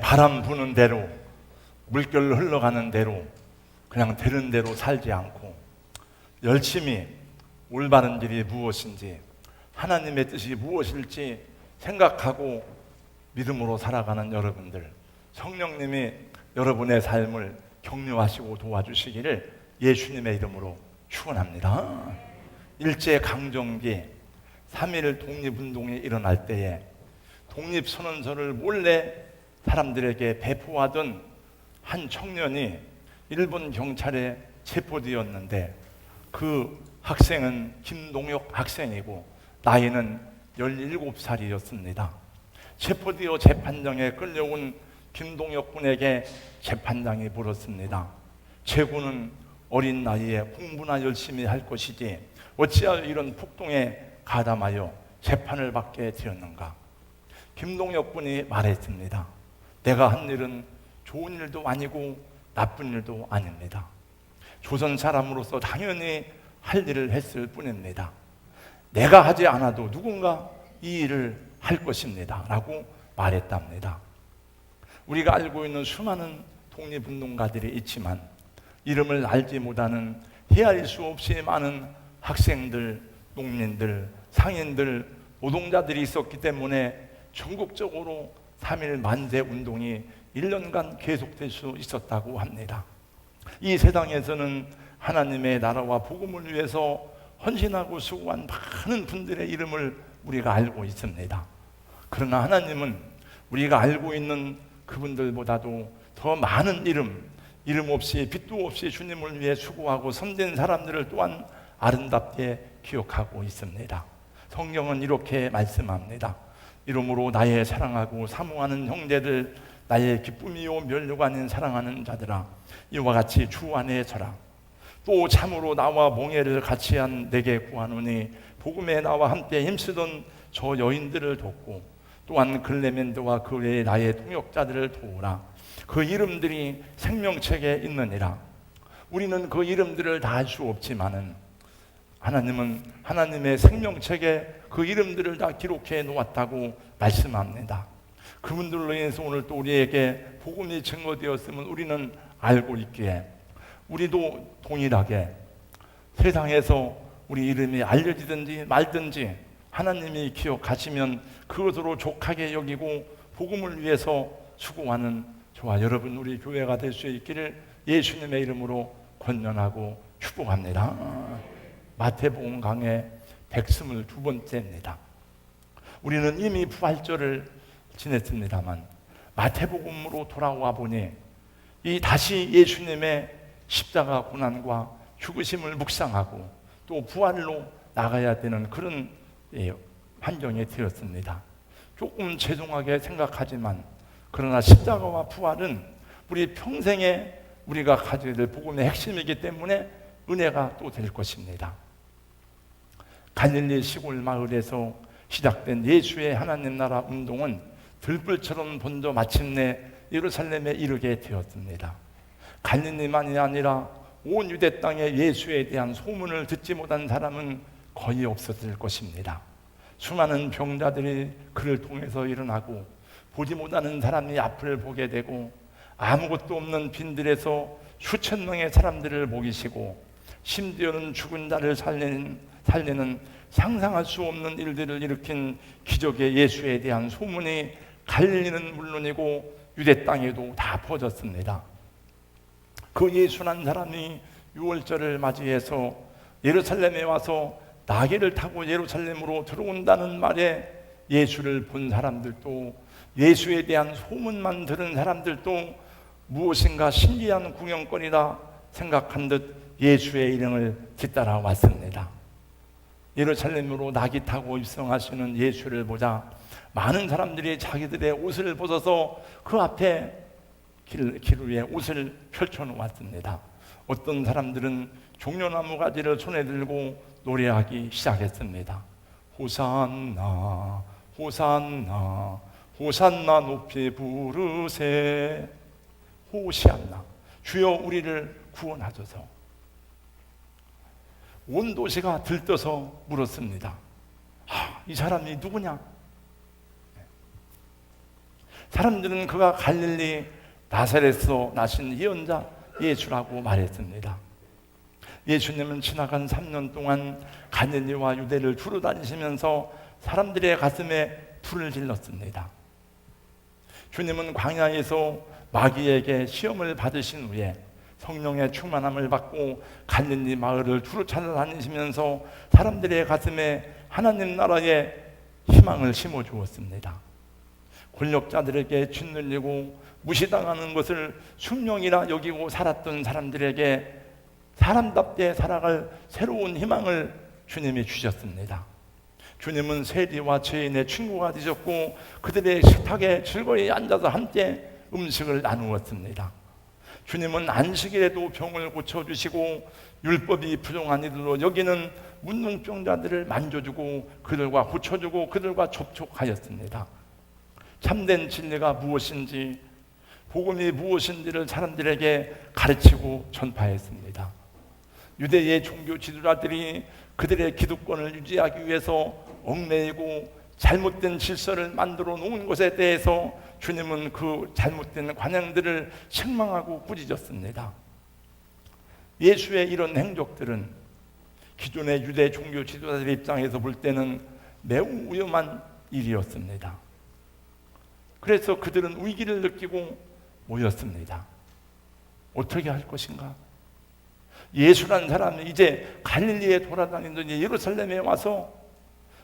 바람 부는 대로, 물결 흘러가는 대로, 그냥 되는 대로 살지 않고 열심히 올바른 길이 무엇인지, 하나님의 뜻이 무엇일지 생각하고 믿음으로 살아가는 여러분들, 성령님이 여러분의 삶을 격려하시고 도와주시기를 예수님의 이름으로 축원합니다. 일제강점기 3.1 독립운동이 일어날 때에 독립선언서를 몰래 사람들에게 배포하던 한 청년이 일본 경찰에 체포되었는데, 그 학생은 김동혁 학생이고 나이는 17살이었습니다. 체포되어 재판장에 끌려온 김동혁 군에게 재판장이 물었습니다. 제군은 어린 나이에 공부나 열심히 할 것이지 어찌하여 이런 폭동에 가담하여 재판을 받게 되었는가? 김동혁 군이 말했습니다. 내가 한 일은 좋은 일도 아니고 나쁜 일도 아닙니다. 조선 사람으로서 당연히 할 일을 했을 뿐입니다. 내가 하지 않아도 누군가 이 일을 할 것입니다 라고 말했답니다. 우리가 알고 있는 수많은 독립운동가들이 있지만 이름을 알지 못하는 헤아릴 수 없이 많은 학생들, 농민들, 상인들, 노동자들이 있었기 때문에 전국적으로 3.1 만세 운동이 1년간 계속될 수 있었다고 합니다. 이 세상에서는 하나님의 나라와 복음을 위해서 헌신하고 수고한 많은 분들의 이름을 우리가 알고 있습니다. 그러나 하나님은 우리가 알고 있는 그분들보다도 더 많은 이름 없이 빛도 없이 주님을 위해 수고하고 섬긴 사람들을 또한 아름답게 기억하고 있습니다. 성경은 이렇게 말씀합니다. 이러므로 나의 사랑하고 사모하는 형제들, 나의 기쁨이요 면류가 아닌 사랑하는 자들아, 이와 같이 주 안에 서라. 또 참으로 나와 멍에를 같이 한 내게 구하노니 복음에 나와 함께 힘쓰던 저 여인들을 돕고 또한 글레멘드와 그 외에 나의 동역자들을 도우라. 그 이름들이 생명책에 있느니라. 우리는 그 이름들을 다 알 수 없지만은 하나님은 하나님의 생명책에 그 이름들을 다 기록해 놓았다고 말씀합니다. 그분들로 인해서 오늘 또 우리에게 복음이 증거되었으면 우리는 알고 있기에 우리도 동일하게 세상에서 우리 이름이 알려지든지 말든지 하나님이 기억하시면 그것으로 족하게 여기고 복음을 위해서 수고하는 저와 여러분 우리 교회가 될 수 있기를 예수님의 이름으로 권면하고 축복합니다. 마태복음 강해 122번째입니다. 우리는 이미 부활절을 지냈습니다만 마태복음으로 돌아와 보니 이 다시 예수님의 십자가 고난과 죽으심을 묵상하고 또 부활로 나가야 되는 그런 환경이 되었습니다. 조금 죄송하게 생각하지만 그러나 십자가와 부활은 우리 평생에 우리가 가져야 될 복음의 핵심이기 때문에 은혜가 또 될 것입니다. 갈릴리 시골 마을에서 시작된 예수의 하나님 나라 운동은 들불처럼 번져 마침내 예루살렘에 이르게 되었습니다. 갈릴리만이 아니라 온 유대 땅에 예수에 대한 소문을 듣지 못한 사람은 거의 없었을 것입니다. 수많은 병자들이 그를 통해서 일어나고 보지 못하는 사람이 앞을 보게 되고 아무것도 없는 빈들에서 수천 명의 사람들을 먹이시고 심지어는 죽은 자를 살리는 상상할 수 없는 일들을 일으킨 기적의 예수에 대한 소문이 갈릴리는 물론이고 유대 땅에도 다 퍼졌습니다. 그 예수란 사람이 유월절을 맞이해서 예루살렘에 와서 나귀를 타고 예루살렘으로 들어온다는 말에 예수를 본 사람들도 예수에 대한 소문만 들은 사람들도 무엇인가 신기한 구경거리다 생각한 듯 예수의 일행을 뒤따라 왔습니다. 예루살렘으로 나귀 타고 입성하시는 예수를 보자 많은 사람들이 자기들의 옷을 벗어서 그 앞에 길 위에 옷을 펼쳐놓았습니다. 어떤 사람들은 종려나무 가지를 손에 들고 노래하기 시작했습니다. 호산나 호산나 호산나 높이 부르세. 호시안나, 주여 우리를 구원하소서. 온 도시가 들떠서 물었습니다. 이 사람이 누구냐? 사람들은 그가 갈릴리 나사렛에서 나신 예언자 예수라고 말했습니다. 예수님은 지나간 3년 동안 갈릴리와 유대를 두루 다니시면서 사람들의 가슴에 불을 질렀습니다. 주님은 광야에서 마귀에게 시험을 받으신 후에 성령의 충만함을 받고 갈릴리 마을을 두루 찾아다니시면서 사람들의 가슴에 하나님 나라의 희망을 심어주었습니다. 권력자들에게 짓눌리고 무시당하는 것을 숙명이라 여기고 살았던 사람들에게 사람답게 살아갈 새로운 희망을 주님이 주셨습니다. 주님은 세리와 죄인의 친구가 되셨고 그들의 식탁에 즐거이 앉아서 함께 음식을 나누었습니다. 주님은 안식일에도 병을 고쳐주시고 율법이 부정한 이들로 여기는 문둥병자들을 만져주고 그들과 고쳐주고 그들과 접촉하였습니다. 참된 진리가 무엇인지, 복음이 무엇인지를 사람들에게 가르치고 전파했습니다. 유대의 종교 지도자들이 그들의 기득권을 유지하기 위해서 얽매이고 잘못된 질서를 만들어 놓은 것에 대해서 주님은 그 잘못된 관행들을 책망하고 꾸짖었습니다. 예수의 이런 행적들은 기존의 유대 종교 지도자들의 입장에서 볼 때는 매우 위험한 일이었습니다. 그래서 그들은 위기를 느끼고 모였습니다. 어떻게 할 것인가? 예수라는 사람이 이제 갈릴리에 돌아다니더니 예루살렘에 와서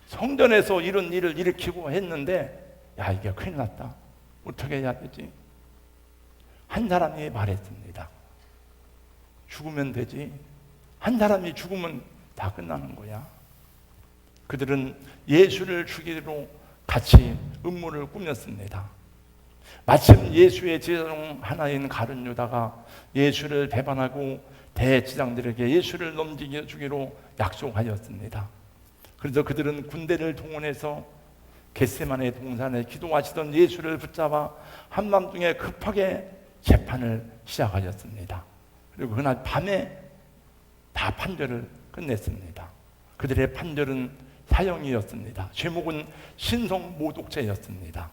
성전에서 이런 일을 일으키고 했는데, 야, 이게 큰일 났다. 어떻게 해야 되지? 한 사람이 말했습니다. 죽으면 되지. 한 사람이 죽으면 다 끝나는 거야. 그들은 예수를 죽이기로 같이 음모를 꾸몄습니다. 마침 예수의 제자 중 하나인 가룟 유다가 예수를 배반하고 대제사장들에게 예수를 넘기기로 약속하였습니다. 그래서 그들은 군대를 동원해서 겟세마네 동산에 기도하시던 예수를 붙잡아 한밤중에 급하게 재판을 시작하였습니다. 그리고 그날 밤에 다 판결을 끝냈습니다. 그들의 판결은 사형이었습니다. 제목은 신성모독죄였습니다.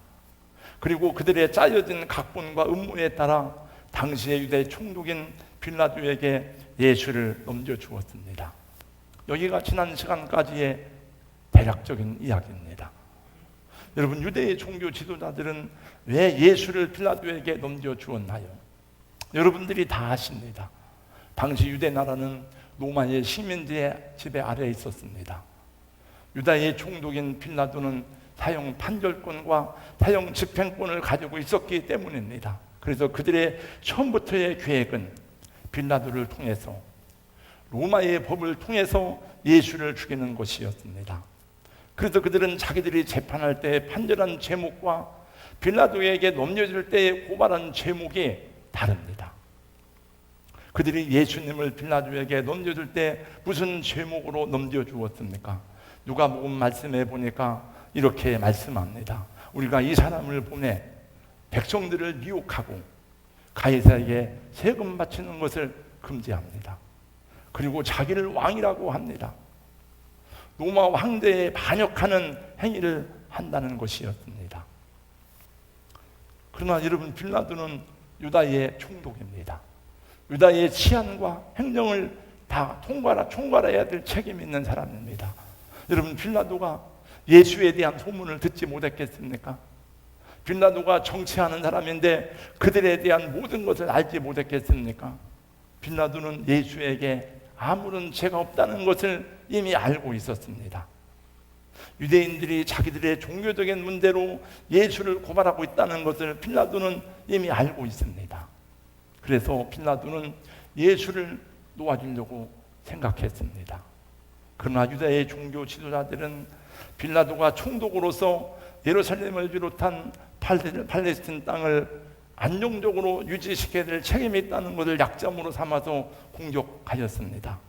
그리고 그들의 짜여진 각본과 음모에 따라 당시의 유대 총독인 빌라도에게 예수를 넘겨주었습니다. 여기가 지난 시간까지의 대략적인 이야기입니다. 여러분, 유대의 종교 지도자들은 왜 예수를 빌라도에게 넘겨주었나요? 여러분들이 다 아십니다. 당시 유대 나라는 로마의 식민지의 지배 아래에 있었습니다. 유다의 총독인 빌라도는 사형 판결권과 사형 집행권을 가지고 있었기 때문입니다. 그래서 그들의 처음부터의 계획은 빌라도를 통해서, 로마의 법을 통해서 예수를 죽이는 것이었습니다. 그래서 그들은 자기들이 재판할 때 판결한 제목과 빌라도에게 넘겨줄 때 고발한 제목이 다릅니다. 그들이 예수님을 빌라도에게 넘겨줄 때 무슨 제목으로 넘겨주었습니까? 누가복음 말씀해 보니까 이렇게 말씀합니다. 우리가 이 사람을 보내 백성들을 미혹하고 가이사에게 세금 바치는 것을 금지합니다. 그리고 자기를 왕이라고 합니다. 로마 황제에 반역하는 행위를 한다는 것이었습니다. 그러나 여러분, 빌라도는 유다의 총독입니다. 유다의 치안과 행정을 다 총괄해야 될 책임이 있는 사람입니다. 여러분, 빌라도가 예수에 대한 소문을 듣지 못했겠습니까? 빌라도가 정치하는 사람인데 그들에 대한 모든 것을 알지 못했겠습니까? 빌라도는 예수에게 아무런 죄가 없다는 것을 이미 알고 있었습니다. 유대인들이 자기들의 종교적인 문제로 예수를 고발하고 있다는 것을 빌라도는 이미 알고 있습니다. 그래서 빌라도는 예수를 놓아주려고 생각했습니다. 그러나 유다의 종교 지도자들은 빌라도가 총독으로서 예루살렘을 비롯한 팔레스틴 땅을 안정적으로 유지시켜야 될 책임이 있다는 것을 약점으로 삼아서 공격하였습니다.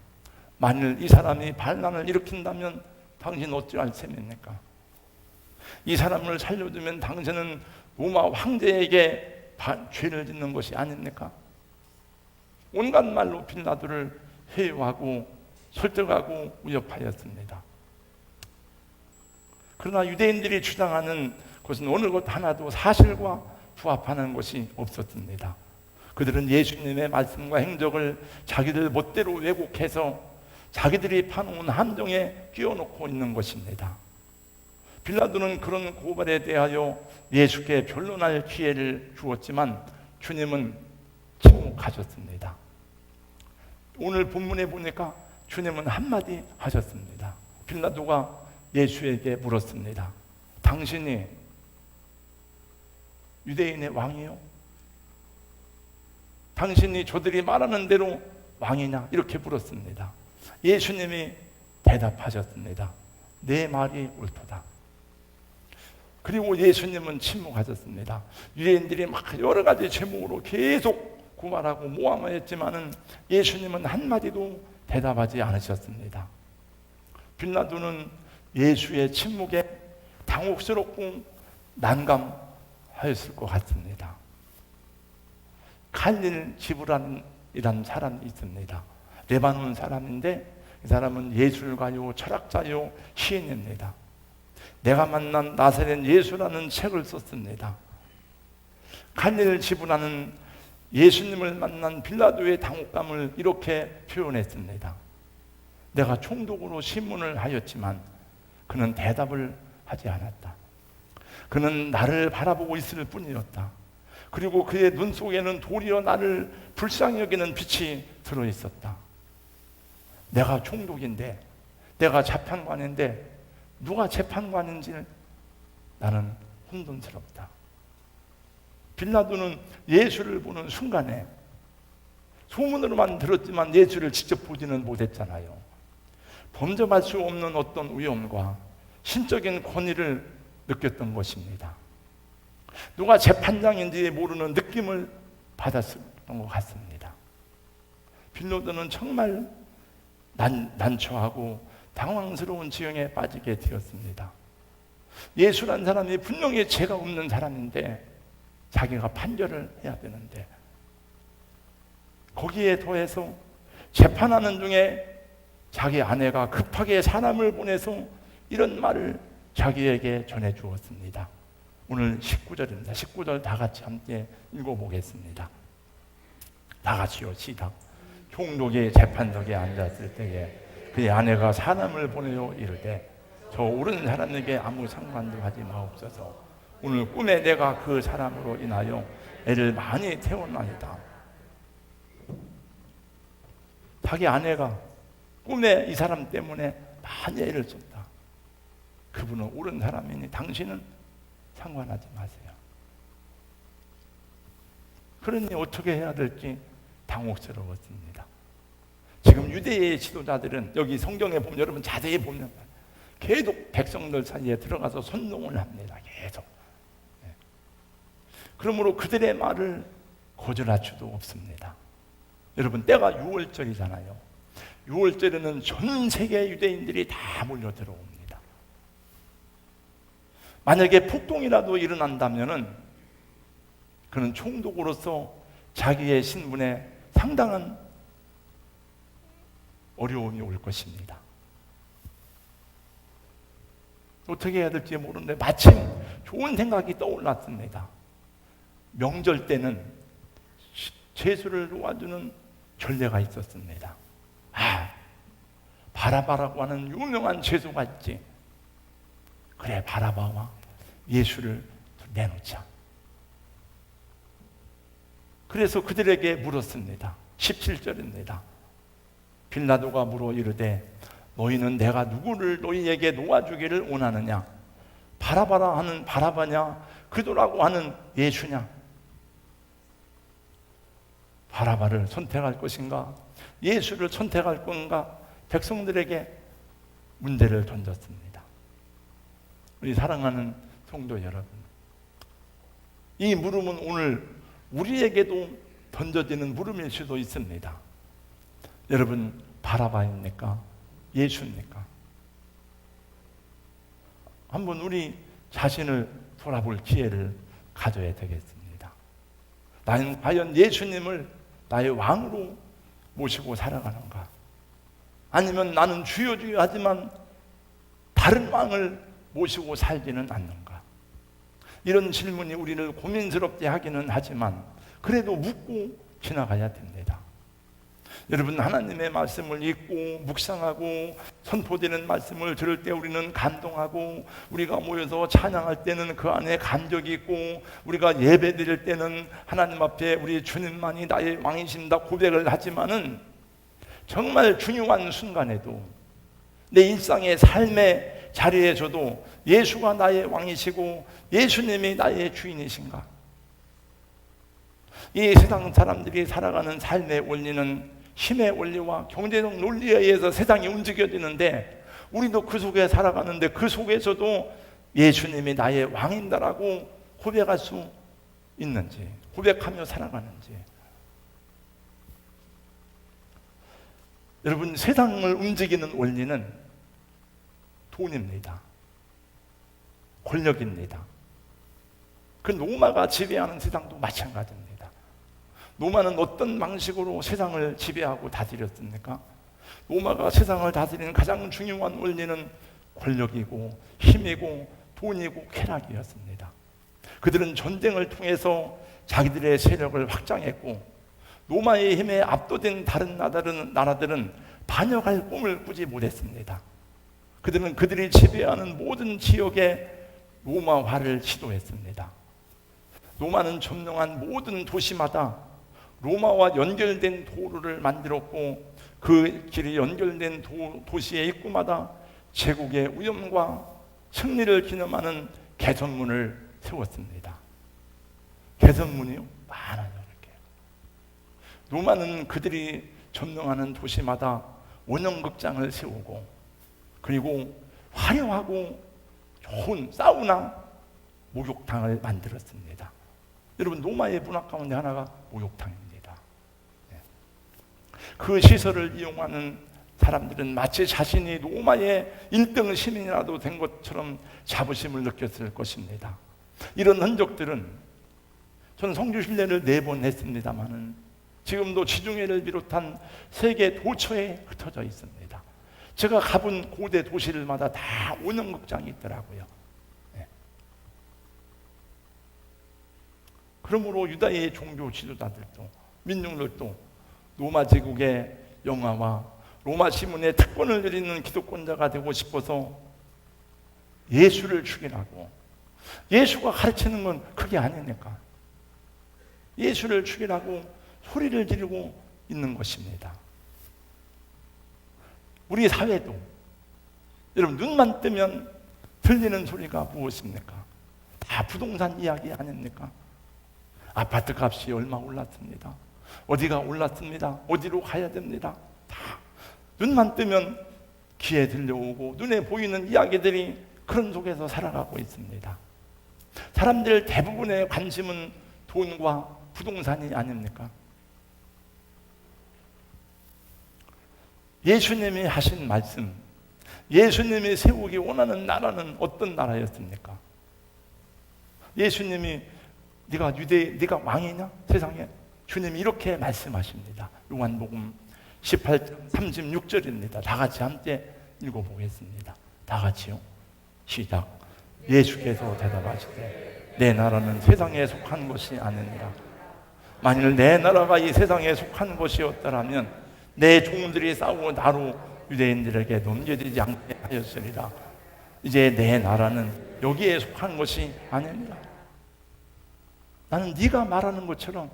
만일 이 사람이 반란을 일으킨다면 당신 어찌할 셈입니까? 이 사람을 살려두면 당신은 로마 황제에게 죄를 짓는 것이 아닙니까? 온갖 말로 빌라도를 회유하고 설득하고 위협하였습니다. 그러나 유대인들이 주장하는 것은 어느 것 하나도 사실과 부합하는 것이 없었습니다. 그들은 예수님의 말씀과 행적을 자기들 멋대로 왜곡해서 자기들이 파놓은 함정에 끼워놓고 있는 것입니다. 빌라도는 그런 고발에 대하여 예수께 변론할 기회를 주었지만 주님은 침묵하셨습니다. 오늘 본문에 보니까 주님은 한마디 하셨습니다. 빌라도가 예수에게 물었습니다. 당신이 유대인의 왕이요? 당신이 저들이 말하는 대로 왕이냐? 이렇게 물었습니다. 예수님이 대답하셨습니다. 내 말이 옳도다. 그리고 예수님은 침묵하셨습니다. 유대인들이 막 여러 가지 제목으로 계속 고발하고 모함했지만은 예수님은 한마디도 대답하지 않으셨습니다. 빌라도는 예수의 침묵에 당혹스럽고 난감하였을 것 같습니다. 갈릴 지브란이라는 사람이 있습니다. 레바논 사람인데 이 사람은 예술가요, 철학자요, 시인입니다. 내가 만난 나사렛 예수라는 책을 썼습니다. 갈릴 지브란은 예수님을 만난 빌라도의 당혹감을 이렇게 표현했습니다. 내가 총독으로 신문을 하였지만 그는 대답을 하지 않았다. 그는 나를 바라보고 있을 뿐이었다. 그리고 그의 눈 속에는 도리어 나를 불쌍히 여기는 빛이 들어있었다. 내가 총독인데, 내가 재판관인데 누가 재판관인지 나는 혼돈스럽다. 빌라도는 예수를 보는 순간에 소문으로만 들었지만 예수를 직접 보지는 못했잖아요. 범접할 수 없는 어떤 위험과 신적인 권위를 느꼈던 것입니다. 누가 재판장인지 모르는 느낌을 받았던 것 같습니다. 빌라도는 정말 난처하고 당황스러운 지경에 빠지게 되었습니다. 예수란 사람이 분명히 죄가 없는 사람인데 자기가 판결을 해야 되는데 거기에 더해서 재판하는 중에 자기 아내가 급하게 사람을 보내서 이런 말을 자기에게 전해 주었습니다. 오늘 19절입니다. 19절 다 같이 함께 읽어보겠습니다. 다 같이요. 시작. 총독이 재판석에 앉았을 때에 그의 아내가 사람을 보내어 이르되 저 옳은 사람에게 아무 상관도 하지 마옵소서. 오늘 꿈에 내가 그 사람으로 인하여 애를 많이 태어나이다. 자기 아내가 꿈에 이 사람 때문에 많이 애를 썼다. 그분은 옳은 사람이니 당신은 상관하지 마세요. 그러니 어떻게 해야 될지 당혹스러웠습니다. 지금 유대의 지도자들은 여기 성경에 보면 여러분 자세히 보면 계속 백성들 사이에 들어가서 선동을 합니다. 계속. 그러므로 그들의 말을 거절할 수도 없습니다. 여러분 때가 6월절이잖아요. 6월절에는 전 세계 유대인들이 다 몰려 들어옵니다. 만약에 폭동이라도 일어난다면은 그는 총독으로서 자기의 신분에 상당한 어려움이 올 것입니다. 어떻게 해야 될지 모르는데 마침 좋은 생각이 떠올랐습니다. 명절 때는 죄수를 도와주는 전례가 있었습니다. 바라바라고 하는 유명한 죄수가 있지. 그래, 바라바와 예수를 내놓자. 그래서 그들에게 물었습니다. 17절입니다. 빌라도가 물어 이르되 너희는 내가 누구를 너희에게 놓아주기를 원하느냐? 바라바라 하는 바라바냐? 그도라고 하는 예수냐? 바라바를 선택할 것인가? 예수를 선택할 건가? 백성들에게 문제를 던졌습니다. 우리 사랑하는 성도 여러분, 이 물음은 오늘 우리에게도 던져지는 물음일 수도 있습니다. 여러분, 바라바입니까? 예수입니까? 한번 우리 자신을 돌아볼 기회를 가져야 되겠습니다. 나는 과연 예수님을 나의 왕으로 모시고 살아가는가? 아니면 나는 주여 주여 하지만 다른 왕을 모시고 살지는 않는가? 이런 질문이 우리를 고민스럽게 하기는 하지만 그래도 묻고 지나가야 됩니다. 여러분, 하나님의 말씀을 읽고 묵상하고 선포되는 말씀을 들을 때 우리는 감동하고, 우리가 모여서 찬양할 때는 그 안에 감격이 있고, 우리가 예배 드릴 때는 하나님 앞에 우리 주님만이 나의 왕이신다 고백을 하지만은, 정말 중요한 순간에도 내 일상의 삶의 자리에 저도 예수가 나의 왕이시고 예수님이 나의 주인이신가? 이 세상 사람들이 살아가는 삶의 원리는 힘의 원리와 경제적 논리에 의해서 세상이 움직여지는데, 우리도 그 속에 살아가는데 그 속에서도 예수님이 나의 왕인다라고 고백할 수 있는지, 고백하며 살아가는지. 여러분, 세상을 움직이는 원리는 돈입니다. 권력입니다. 그 로마가 지배하는 세상도 마찬가지입니다. 로마는 어떤 방식으로 세상을 지배하고 다스렸습니까? 로마가 세상을 다스리는 가장 중요한 원리는 권력이고 힘이고 돈이고 쾌락이었습니다. 그들은 전쟁을 통해서 자기들의 세력을 확장했고, 로마의 힘에 압도된 다른 나라들은 반역할 꿈을 꾸지 못했습니다. 그들은 그들이 지배하는 모든 지역에 로마화를 시도했습니다. 로마는 점령한 모든 도시마다 로마와 연결된 도로를 만들었고, 그 길이 연결된 도시의 입구마다 제국의 위엄과 승리를 기념하는 개선문을 세웠습니다. 개선문이요? 많아요. 이렇게. 로마는 그들이 점령하는 도시마다 원형극장을 세우고, 그리고 화려하고 좋은 사우나, 목욕탕을 만들었습니다. 여러분, 로마의 문화 가운데 하나가 목욕탕입니다. 그 시설을 이용하는 사람들은 마치 자신이 로마의 1등 시민이라도 된 것처럼 자부심을 느꼈을 것입니다. 이런 흔적들은, 저는 성주 순례를 4번 했습니다마는 지금도 지중해를 비롯한 세계 도처에 흩어져 있습니다. 제가 가본 고대 도시들마다 다 원형극장이 있더라고요. 그러므로 유다의 종교 지도자들도, 민중들도 로마 제국의 영화와 로마 시민의 특권을 누리는 기득권자가 되고 싶어서 예수를 죽이라고, 예수가 가르치는 건 그게 아니니까 예수를 죽이라고 소리를 지르고 있는 것입니다. 우리 사회도 여러분, 눈만 뜨면 들리는 소리가 무엇입니까? 다 부동산 이야기 아닙니까? 아파트 값이 얼마 올랐습니다. 어디가 올랐습니다. 어디로 가야 됩니다. 다 눈만 뜨면 귀에 들려오고 눈에 보이는 이야기들이 그런 속에서 살아가고 있습니다. 사람들 대부분의 관심은 돈과 부동산이 아닙니까? 예수님이 하신 말씀, 예수님이 세우기 원하는 나라는 어떤 나라였습니까? 예수님이 네가 왕이냐? 세상에? 주님이 이렇게 말씀하십니다. 요한복음 18장 36절입니다. 다 같이 함께 읽어보겠습니다. 다 같이요. 시작. 예수께서 대답하시되 내 나라는 세상에 속한 것이 아니니라. 만일 내 나라가 이 세상에 속한 것이었더라면 내 종들이 싸우고 나로 유대인들에게 넘겨지지 않게 하였으리라. 이제 내 나라는 여기에 속한 것이 아니니라. 나는 네가 말하는 것처럼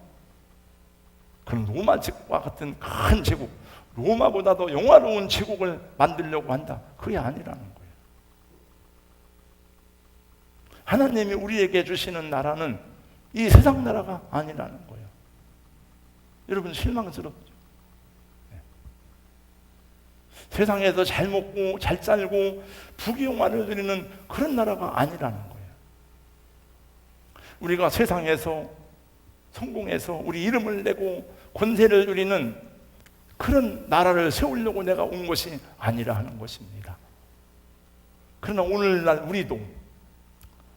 그런 로마 제국과 같은 큰 제국, 로마보다도 영화로운 제국을 만들려고 한다. 그게 아니라는 거예요. 하나님이 우리에게 주시는 나라는 이 세상 나라가 아니라는 거예요. 여러분, 실망스럽죠? 네. 세상에서 잘 먹고 잘 살고 부귀영화를 누리는 그런 나라가 아니라는 거예요. 우리가 세상에서 성공해서 우리 이름을 내고 권세를 누리는 그런 나라를 세우려고 내가 온 것이 아니라 하는 것입니다. 그러나 오늘날 우리도,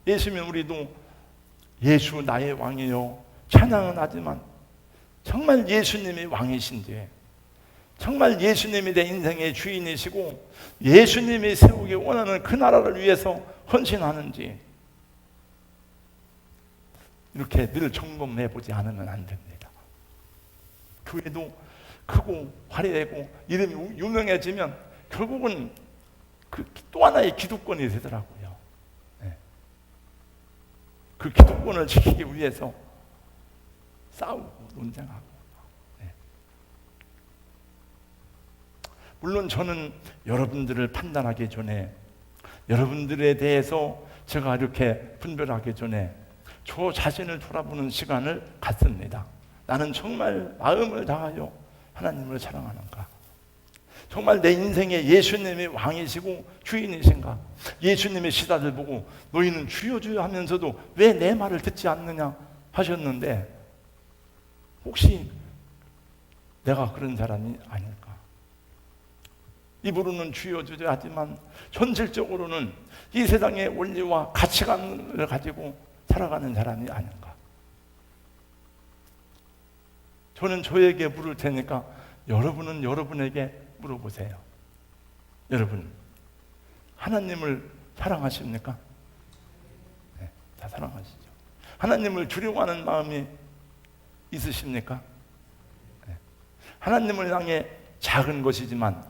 예수면 우리도 예수 나의 왕이요 찬양은 하지만 정말 예수님이 왕이신지, 정말 예수님이 내 인생의 주인이시고 예수님이 세우기 원하는 그 나라를 위해서 헌신하는지, 이렇게 늘 점검해 보지 않으면 안 됩니다. 교회도 크고 화려하고 이름이 유명해지면 결국은 그 또 하나의 기득권이 되더라고요. 네. 그 기득권을 지키기 위해서 싸우고 논쟁하고. 네. 물론 저는 여러분들을 판단하기 전에, 여러분들에 대해서 제가 이렇게 분별하기 전에 저 자신을 돌아보는 시간을 갖습니다. 나는 정말 마음을 다하여 하나님을 사랑하는가? 정말 내 인생에 예수님이 왕이시고 주인이신가? 예수님의 시다를 보고 너희는 주여 주여 하면서도 왜 내 말을 듣지 않느냐 하셨는데, 혹시 내가 그런 사람이 아닐까? 입으로는 주여 주여 하지만 현실적으로는 이 세상의 원리와 가치관을 가지고 살아가는 사람이 아닌가? 저는 저에게 물을 테니까 여러분은 여러분에게 물어보세요. 여러분, 하나님을 사랑하십니까? 네, 다 사랑하시죠. 하나님을 두려워하는 마음이 있으십니까? 네. 하나님을 향해 작은 것이지만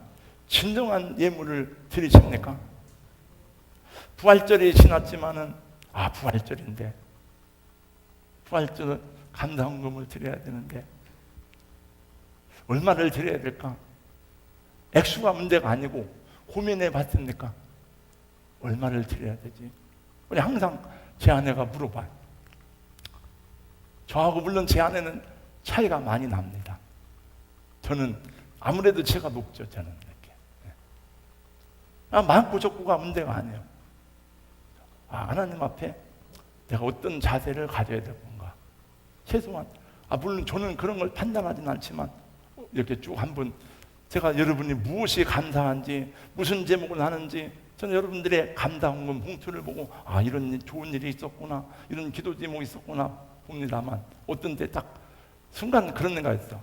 진정한 예물을 드리십니까? 부활절이 지났지만은 부활절인데 부활절 감사헌금을 드려야 되는데 얼마를 드려야 될까? 액수가 문제가 아니고 고민해 봤습니까? 얼마를 드려야 되지? 우리 항상 제 아내가 물어봐요. 저하고 물론 제 아내는 차이가 많이 납니다. 저는 아무래도 제가 높죠. 저는 이렇게 많고 적고가 문제가 아니에요. 하나님 앞에 내가 어떤 자세를 가져야 될 건가? 최소한 물론 저는 그런 걸 판단하지는 않지만 이렇게 쭉 한번 제가 여러분이 무엇이 감사한지 무슨 제목을 하는지 저는 여러분들의 감사헌금 봉투를 보고 이런 좋은 일이 있었구나, 이런 기도 제목이 있었구나 봅니다만, 어떤 때 딱 순간 그런 생각이 있어.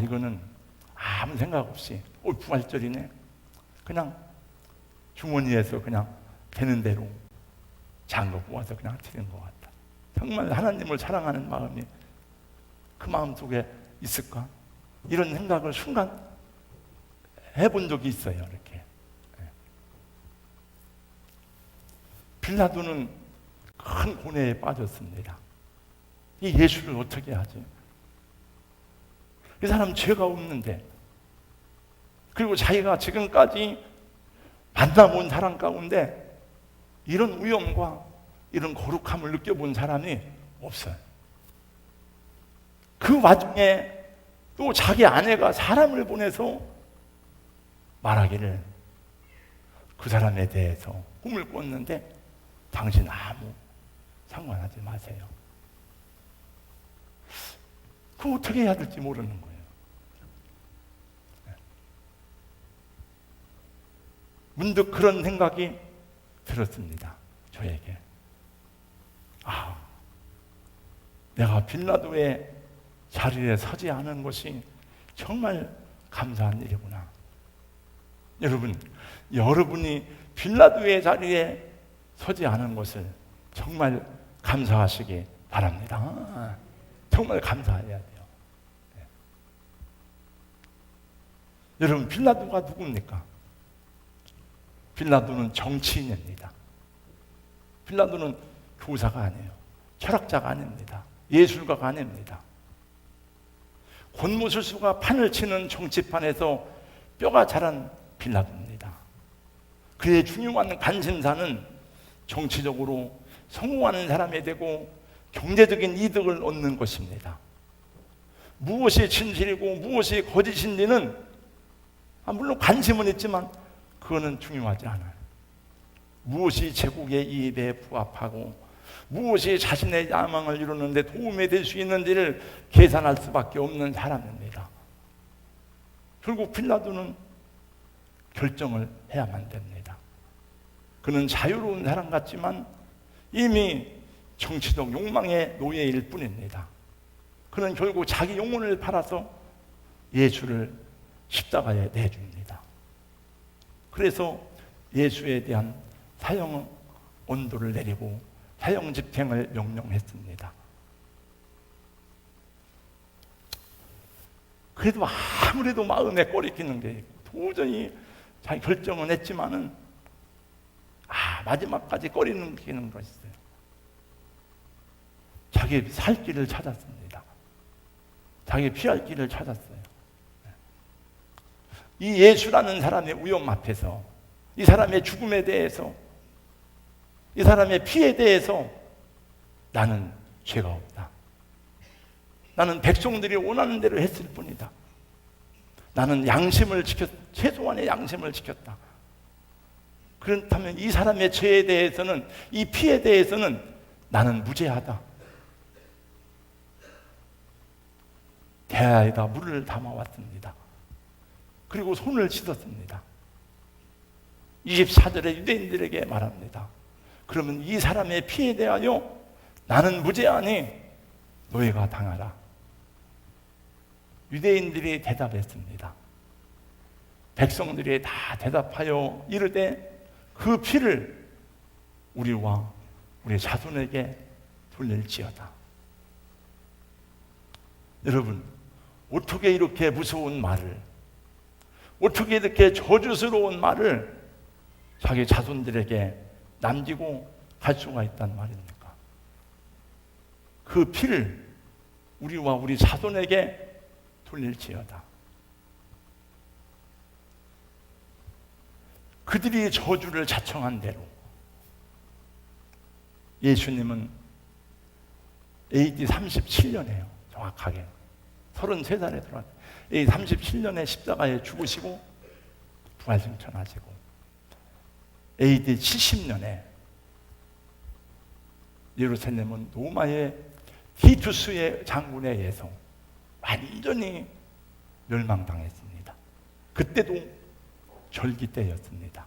이거는 아무 생각 없이 부활절이네, 그냥 주머니에서 그냥 되는 대로 작은 거 모아서 그냥 드린 것 같다. 정말 하나님을 사랑하는 마음이 그 마음 속에 있을까? 이런 생각을 순간 해본 적이 있어요. 이렇게. 빌라도는 큰 고뇌에 빠졌습니다. 이 예수를 어떻게 하지? 이 사람 죄가 없는데, 그리고 자기가 지금까지 만나본 사람 가운데 이런 위험과 이런 거룩함을 느껴본 사람이 없어요. 그 와중에 또 자기 아내가 사람을 보내서 말하기를 그 사람에 대해서 꿈을 꿨는데 당신 아무 상관하지 마세요. 그거 어떻게 해야 될지 모르는 거예요. 문득 그런 생각이 들었습니다. 저에게. 내가 빌라도의 자리에 서지 않은 것이 정말 감사한 일이구나. 여러분, 여러분이 빌라도의 자리에 서지 않은 것을 정말 감사하시기 바랍니다. 정말 감사해야 돼요. 네. 여러분, 빌라도가 누굽니까? 빌라도는 정치인입니다. 빌라도는 교사가 아니에요. 철학자가 아닙니다. 예술가가 아닙니다. 권모술수가 판을 치는 정치판에서 뼈가 자란 빌라도입니다. 그의 중요한 관심사는 정치적으로 성공하는 사람이 되고 경제적인 이득을 얻는 것입니다. 무엇이 진실이고 무엇이 거짓인지는 물론 관심은 있지만 그거는 중요하지 않아요. 무엇이 제국의 이익에 부합하고 무엇이 자신의 야망을 이루는 데 도움이 될 수 있는지를 계산할 수밖에 없는 사람입니다. 결국 빌라도는 결정을 해야만 됩니다. 그는 자유로운 사람 같지만 이미 정치적 욕망의 노예일 뿐입니다. 그는 결국 자기 영혼을 팔아서 예수를 십자가에 내줍니다. 그래서 예수에 대한 사형 언도를 내리고 사형 집행을 명령했습니다. 그래도 아무래도 마음에 꺼리끼는 게 있고 도저히 자기 결정은 했지만은 마지막까지 꺼리는 것이 있어요. 자기 살 길을 찾았습니다. 자기 피할 길을 찾았어요. 이 예수라는 사람의 위험 앞에서, 이 사람의 죽음에 대해서, 이 사람의 피에 대해서 나는 죄가 없다. 나는 백성들이 원하는 대로 했을 뿐이다. 나는 양심을 최소한의 양심을 지켰다. 그렇다면 이 사람의 죄에 대해서는, 이 피에 대해서는 나는 무죄하다. 대야에다 물을 담아왔습니다. 그리고 손을 씻었습니다. 24절에 유대인들에게 말합니다. 그러면 이 사람의 피에 대하여 나는 무죄하니 너희가 당하라. 유대인들이 대답했습니다. 백성들이 다 대답하여 이르되 그 피를 우리와 우리 자손에게 돌릴지어다. 여러분, 어떻게 이렇게 무서운 말을, 어떻게 이렇게 저주스러운 말을 자기 자손들에게 남기고 갈 수가 있단 말입니까? 그 피를 우리와 우리 자손에게 돌릴지어다. 그들이 저주를 자청한 대로 예수님은 AD 37년에요. 정확하게 33살에 들어왔어요. AD 37년에 십자가에 죽으시고 부활승천하시고 AD 70년에 예루살렘은 로마의 티투스의 장군에 의해서 완전히 멸망당했습니다. 그때도 절기 때였습니다.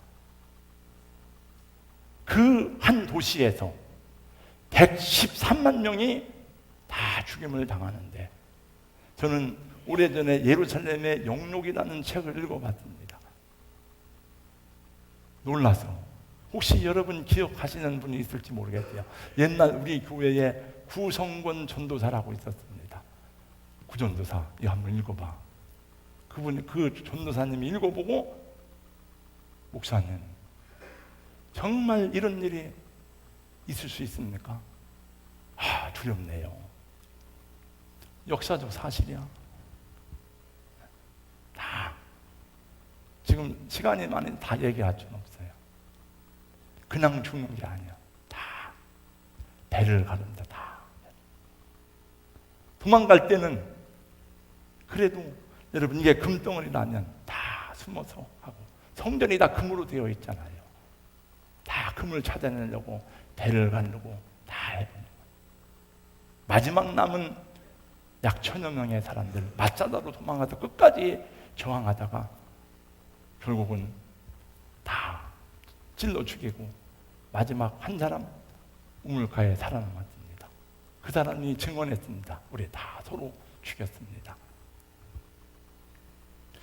그 한 도시에서 113만 명이 다 죽임을 당하는데, 저는 오래전에 예루살렘의 영록이라는 책을 읽어봤습니다. 놀라서, 혹시 여러분 기억하시는 분이 있을지 모르겠어요. 옛날 우리 교회에 구성권 전도사라고 있었습니다. 구전도사, 이거 한번 읽어봐. 그 전도사님이 읽어보고, 목사님, 정말 이런 일이 있을 수 있습니까? 두렵네요. 역사적 사실이야. 다 지금 시간이 많이 다 얘기할 수는 없어요. 그냥 죽는 게 아니야. 다 배를 가른다. 다 도망갈 때는 그래도 여러분, 이게 금덩어리라면 다 숨어서 하고, 성전이 다 금으로 되어 있잖아요. 다 금을 찾아내려고 배를 가르고 다 해보는 거예요. 마지막 남은 약 1000여 명의 사람들 맞사다로 도망가서 끝까지 저항하다가 결국은 다 찔러 죽이고 마지막 한 사람 우물가에 살아남았습니다. 그 사람이 증언했습니다. 우리 다 서로 죽였습니다.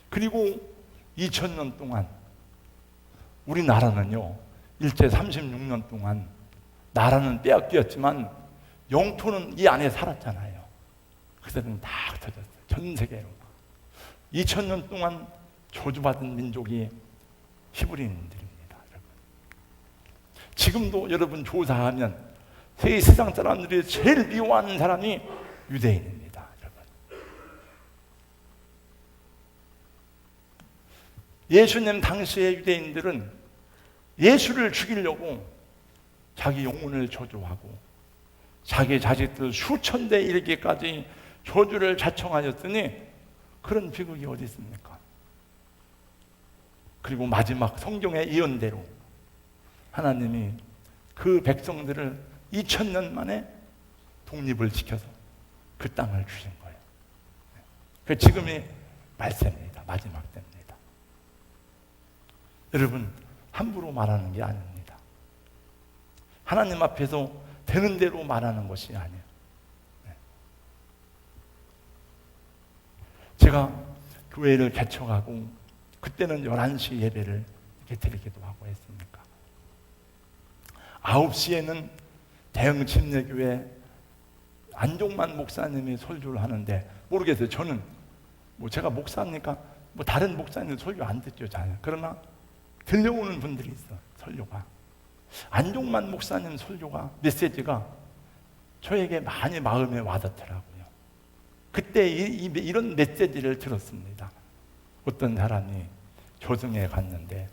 그리고 2000년 동안 우리나라는요, 일제 36년 동안 나라는 빼앗겼지만 영토는 이 안에 살았잖아요. 그들은 다 흩어졌어요. 전 세계로. 2000년 동안 저주받은 민족이 히브리인들입니다. 여러분. 지금도 여러분 조사하면 세상 사람들이 제일 미워하는 사람이 유대인입니다. 여러분. 예수님 당시의 유대인들은 예수를 죽이려고 자기 영혼을 저주하고 자기 자식들 수천 대 이르기까지 저주를 자청하였으니 그런 비극이 어디 있습니까? 그리고 마지막 성경의 예언대로 하나님이 그 백성들을 2000년 만에 독립을 지켜서 그 땅을 주신 거예요. 그 지금이 말세입니다. 마지막 때입니다. 여러분, 함부로 말하는 게 아닙니다. 하나님 앞에서 되는 대로 말하는 것이 아니에요. 제가 교회를 개척하고 그때는 11시 예배를 이렇게 드리기도 하고 했으니까 9시에는 대흥 침례교회 안종만 목사님이 설교를 하는데, 모르겠어요. 저는 제가 목사니까 다른 목사님 설교 안 듣죠, 잘. 그러나 들려오는 분들이 있어, 설교가. 안종만 목사님 설교가, 메시지가 저에게 많이 마음에 와닿더라고요. 그때 이런 메시지를 들었습니다. 어떤 사람이 조정에 갔는데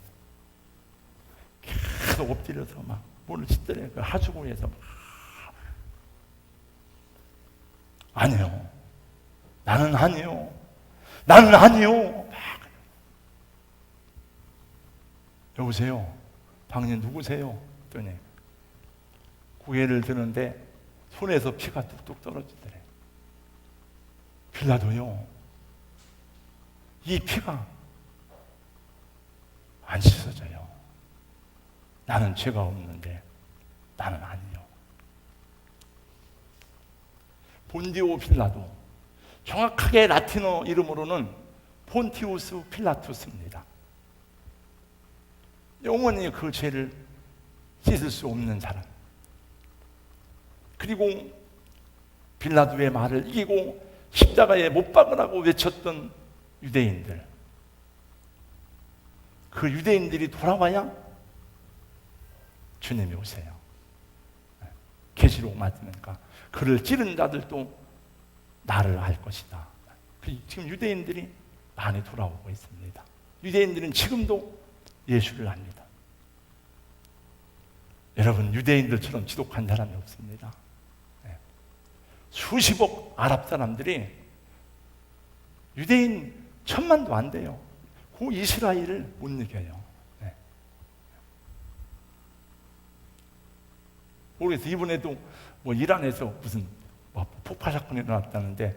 계속 엎드려서 막 뭐를 짓더래. 그 하수구에서 막. 아니요. 나는 아니요. 나는 아니요. 막. 여보세요. 당신 누구세요? 했더니 고개를 드는데 손에서 피가 뚝뚝 떨어지더래. 빌라도요, 이 피가 안 씻어져요. 나는 죄가 없는데 나는 아니요. 본디오 빌라도, 정확하게 라틴어 이름으로는 폰티우스 필라투스입니다. 영원히 그 죄를 씻을 수 없는 사람. 그리고 빌라도의 말을 이기고 십자가에 못 박으라고 외쳤던 유대인들, 그 유대인들이 돌아와야 주님이 오세요. 계시록 말씀이니까 그를 찌른 자들도 나를 알 것이다. 지금 유대인들이 많이 돌아오고 있습니다. 유대인들은 지금도 예수를 압니다. 여러분, 유대인들처럼 지독한 사람이 없습니다. 수십억 아랍 사람들이 유대인 1000만도 안 돼요. 그 이스라엘을 못 이겨요. 모르겠어요. 이번에도 이란에서 무슨 폭발 사건이 일어났다는데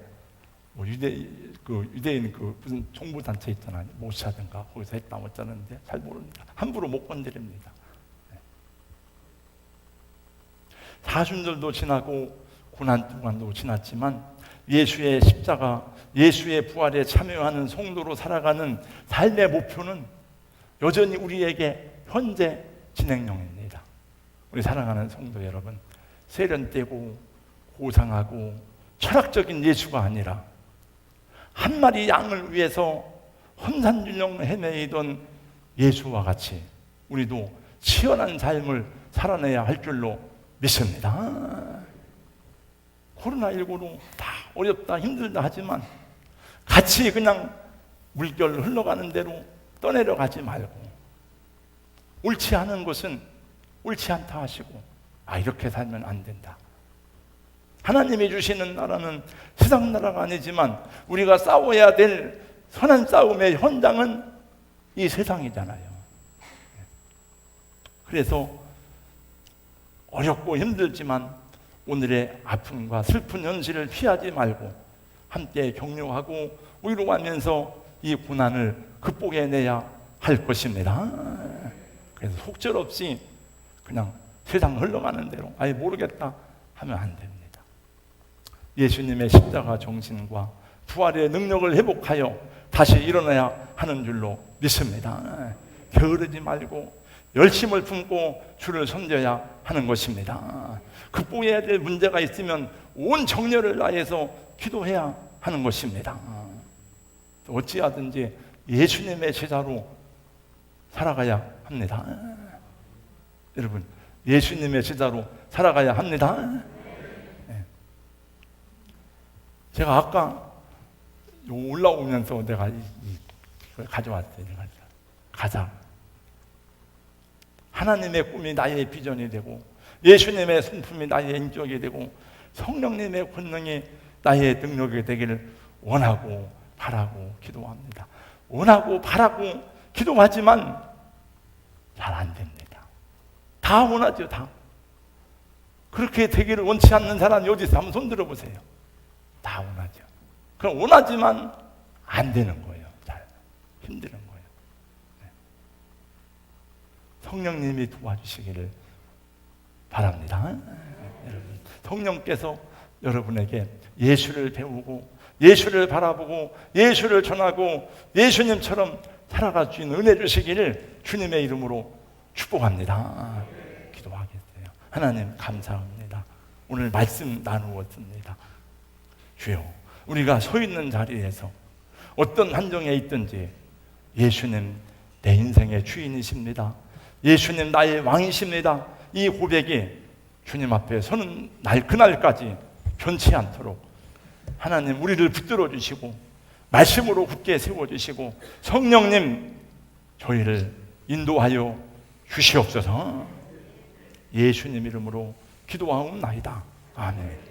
유대인 무슨 정부 단체 있잖아요. 모사든가 거기서 했다 어쩌는데 잘 모릅니다. 함부로 못 건드립니다. 사순절도 지나고 고난주간도 지났지만 예수의 십자가, 예수의 부활에 참여하는 성도로 살아가는 삶의 목표는 여전히 우리에게 현재 진행형입니다. 우리 사랑하는 성도 여러분, 세련되고 고상하고 철학적인 예수가 아니라 한 마리 양을 위해서 헌산준영 헤매이던 예수와 같이 우리도 치열한 삶을 살아내야 할 줄로 믿습니다. 코로나19로 다 어렵다 힘들다 하지만 같이 그냥 물결 흘러가는 대로 떠내려가지 말고, 옳지 않은 것은 옳지 않다 하시고, 이렇게 살면 안 된다. 하나님이 주시는 나라는 세상 나라가 아니지만 우리가 싸워야 될 선한 싸움의 현장은 이 세상이잖아요. 그래서 어렵고 힘들지만 오늘의 아픔과 슬픈 현실을 피하지 말고 함께 격려하고 위로하면서 이 고난을 극복해내야 할 것입니다. 그래서 속절없이 그냥 세상 흘러가는 대로 모르겠다 하면 안 됩니다. 예수님의 십자가 정신과 부활의 능력을 회복하여 다시 일어나야 하는 줄로 믿습니다. 게으르지 말고 열심을 품고 주를 섬겨야 하는 것입니다. 극복해야 될 문제가 있으면 온 정열을 다해서 기도해야 하는 것입니다. 어찌하든지 예수님의 제자로 살아가야 합니다. 여러분, 예수님의 제자로 살아가야 합니다. 제가 아까 올라오면서 내가 이걸 가져왔어요. 가자. 하나님의 꿈이 나의 비전이 되고, 예수님의 성품이 나의 인격이 되고, 성령님의 권능이 나의 능력이 되기를 원하고 바라고 기도합니다. 원하고 바라고 기도하지만 잘 안 됩니다. 다 원하죠, 다. 그렇게 되기를 원치 않는 사람이 어디 있어요? 한번 손 들어보세요. 다 원하죠. 그럼 원하지만 안 되는 거예요. 잘 힘드는 거예요. 성령님이 도와주시기를 바랍니다. 여러분, 성령께서 여러분에게 예수를 배우고 예수를 바라보고 예수를 전하고 예수님처럼 살아갈 수 있는 은혜 주시기를 주님의 이름으로 축복합니다. 기도하겠어요. 하나님 감사합니다. 오늘 말씀 나누었습니다. 주여, 우리가 서 있는 자리에서 어떤 환경에 있든지 예수님 내 인생의 주인이십니다. 예수님 나의 왕이십니다. 이 고백이 주님 앞에 서는 날 그날까지 변치 않도록 하나님 우리를 붙들어 주시고 말씀으로 굳게 세워주시고 성령님 저희를 인도하여 주시옵소서. 예수님 이름으로 기도하옵나이다. 아멘.